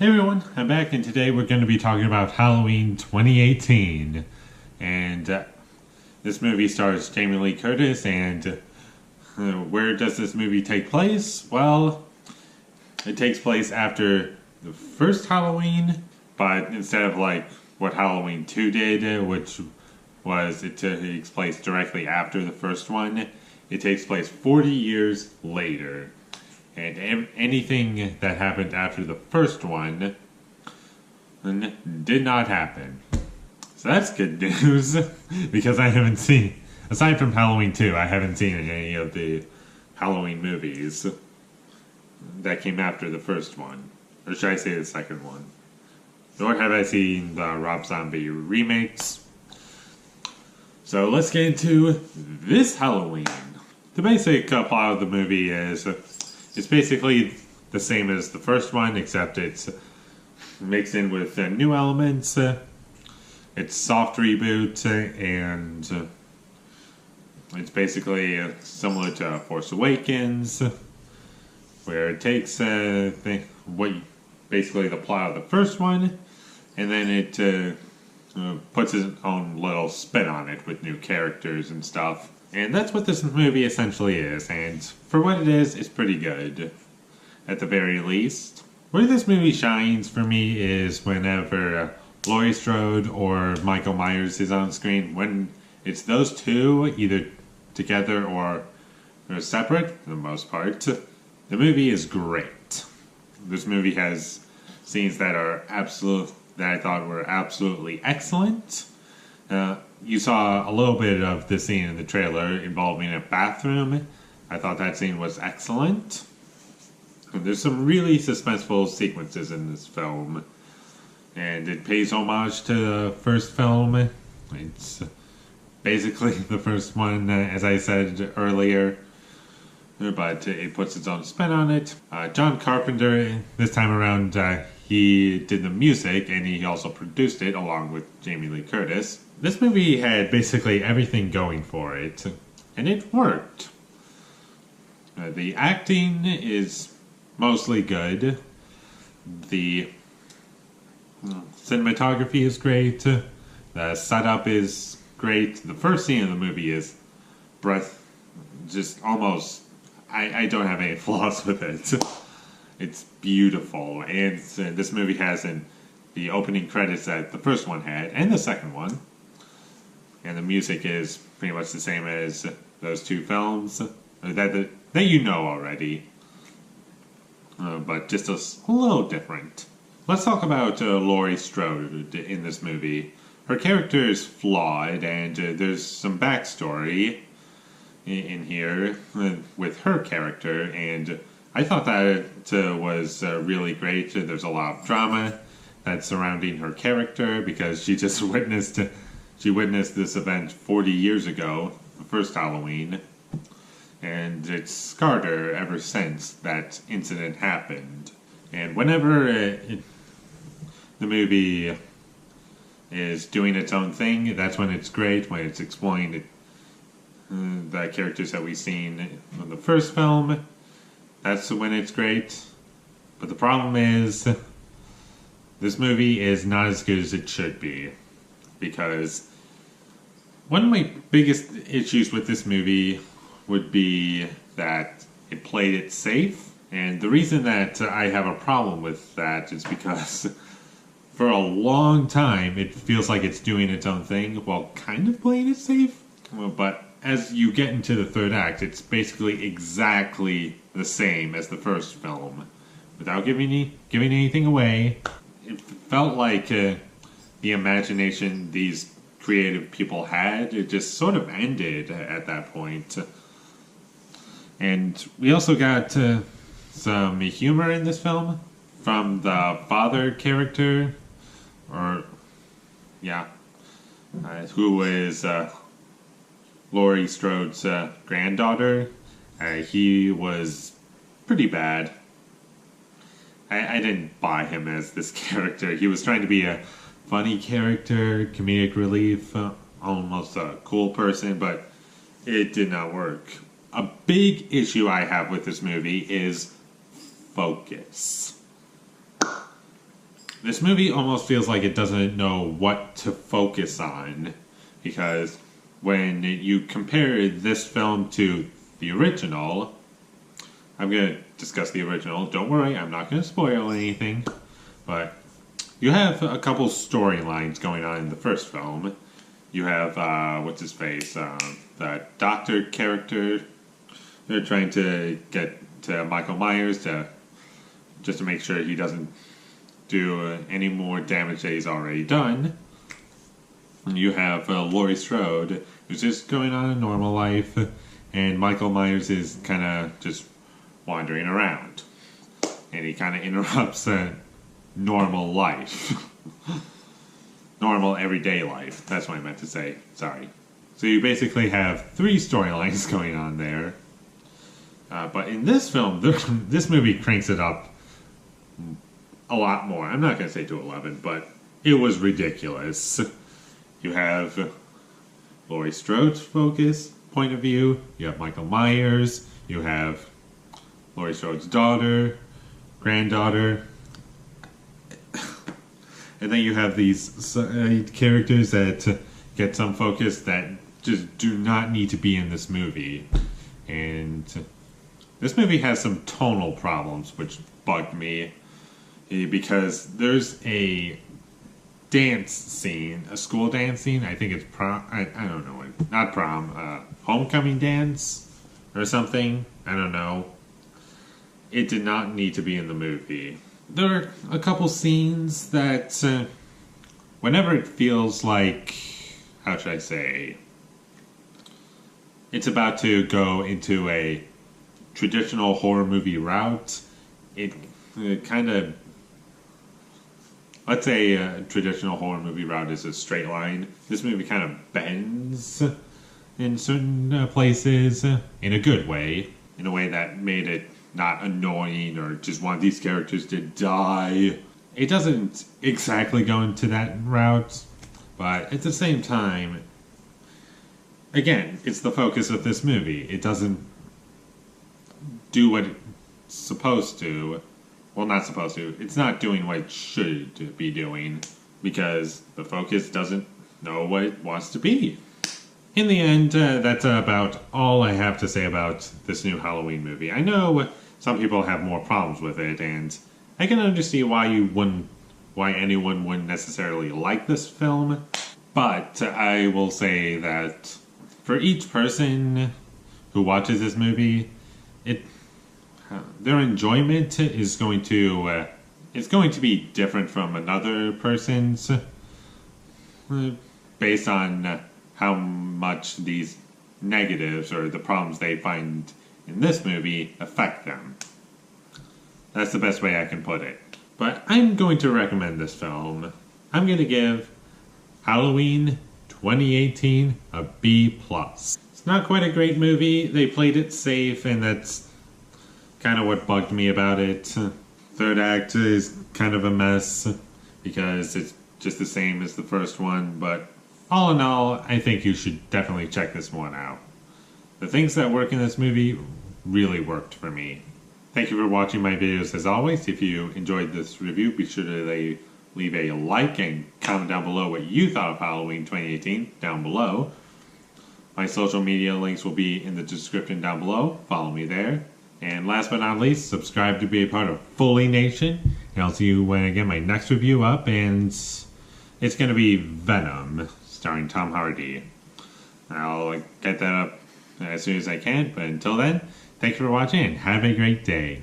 Hey everyone, I'm back and today we're going to be talking about Halloween 2018. And this movie stars Jamie Lee Curtis, and where does this movie take place? Well, it takes place after the first Halloween, but instead of like what Halloween 2 did, which was it takes place directly after the first one, it takes place 40 years later. And anything that happened after the first one did not happen. So that's good news, because I haven't seen, aside from Halloween 2, I haven't seen any of the Halloween movies that came after the first one. Or should I say the second one? Nor have I seen the Rob Zombie remakes. So let's get into this Halloween. The basic plot of the movie is it's basically the same as the first one, except it's mixed in with new elements. It's soft reboot, and it's basically similar to Force Awakens, where it takes basically the plot of the first one, and then it puts its own little spin on it with new characters and stuff. And that's what this movie essentially is, and for what it is, it's pretty good, at the very least. Where this movie shines for me is whenever Laurie Strode or Michael Myers is on screen. When it's those two, either together or separate, for the most part, the movie is great. This movie has scenes that I thought were absolutely excellent. You saw a little bit of the scene in the trailer involving a bathroom. I thought that scene was excellent. And there's some really suspenseful sequences in this film. And it pays homage to the first film. It's basically the first one, as I said earlier. But it puts its own spin on it. John Carpenter, this time around, he did the music, and he also produced it along with Jamie Lee Curtis. This movie had basically everything going for it, and it worked. The acting is mostly good. The cinematography is great. The setup is great. The first scene of the movie is just almost, I don't have any flaws with it. It's beautiful, and this movie has the opening credits that the first one had, and the second one. And the music is pretty much the same as those two films that you know already, but just a little different. Let's talk about Laurie Strode in this movie. Her character is flawed, and there's some backstory in here with her character, and I thought that was really great. There's a lot of drama that's surrounding her character because she just witnessed this event 40 years ago, the first Halloween, and it's scarred her ever since that incident happened. And whenever the movie is doing its own thing, that's when it's great, when it's exploring the characters that we've seen in the first film. That's when it's great. But the problem is, this movie is not as good as it should be. Because one of my biggest issues with this movie would be that it played it safe. And the reason that I have a problem with that is because for a long time it feels like it's doing its own thing while kind of playing it safe. But as you get into the third act, it's basically exactly the same as the first film. Without giving anything away, it felt like the imagination these creative people had, it just sort of ended at that point. And we also got some humor in this film from the father character, who is Laurie Strode's granddaughter. He was pretty bad. I didn't buy him as this character. He was trying to be a funny character, comedic relief, almost a cool person, but it did not work. A big issue I have with this movie is focus. This movie almost feels like it doesn't know what to focus on, because when you compare this film to the original, I'm going to discuss the original. Don't worry, I'm not going to spoil anything, but you have a couple storylines going on in the first film. You have, what's his face, the doctor character. They're trying to get to Michael Myers just to make sure he doesn't do any more damage that he's already done. And you have Laurie Strode, who's just going on a normal life, and Michael Myers is kind of just wandering around. And he kind of interrupts normal life. Normal everyday life. That's what I meant to say. Sorry. So you basically have 3 storylines going on there. But in this film, this movie cranks it up a lot more. I'm not going to say to 11, but it was ridiculous. You have Laurie Strode's point of view. You have Michael Myers. You have Laurie Strode's daughter, granddaughter. And then you have these characters that get some focus that just do not need to be in this movie. And this movie has some tonal problems, which bugged me. Because there's a dance scene, a school dance scene. I think it's prom. I don't know. Not prom. Homecoming dance or something. I don't know. It did not need to be in the movie. There are a couple scenes that, whenever it feels like, how should I say, it's about to go into a traditional horror movie route, it kind of, let's say a traditional horror movie route is a straight line. This movie kind of bends in certain places in a good way, in a way that made it not annoying or just want these characters to die. It doesn't exactly go into that route, but at the same time, again, it's the focus of this movie. It doesn't do what it's supposed to. Well, not supposed to. It's not doing what it should be doing because the focus doesn't know what it wants to be. In the end, that's about all I have to say about this new Halloween movie. I know some people have more problems with it, and I can understand why anyone wouldn't necessarily like this film. But I will say that for each person who watches this movie, their enjoyment is going to be different from another person's, based on how much these negatives or the problems they find in this movie affect them. That's the best way I can put it. But I'm going to recommend this film. I'm going to give Halloween 2018 a B+. It's not quite a great movie. They played it safe, and that's kind of what bugged me about it. Third act is kind of a mess because it's just the same as the first one, but all in all, I think you should definitely check this one out. The things that work in this movie really worked for me. Thank you for watching my videos as always. If you enjoyed this review, be sure to leave a like and comment down below what you thought of Halloween 2018 down below. My social media links will be in the description down below. Follow me there. And last but not least, subscribe to be a part of Foley Nation. And I'll see you when I get my next review up, and it's going to be Venom, starring Tom Hardy. I'll get that up as soon as I can, but until then, thank you for watching and have a great day.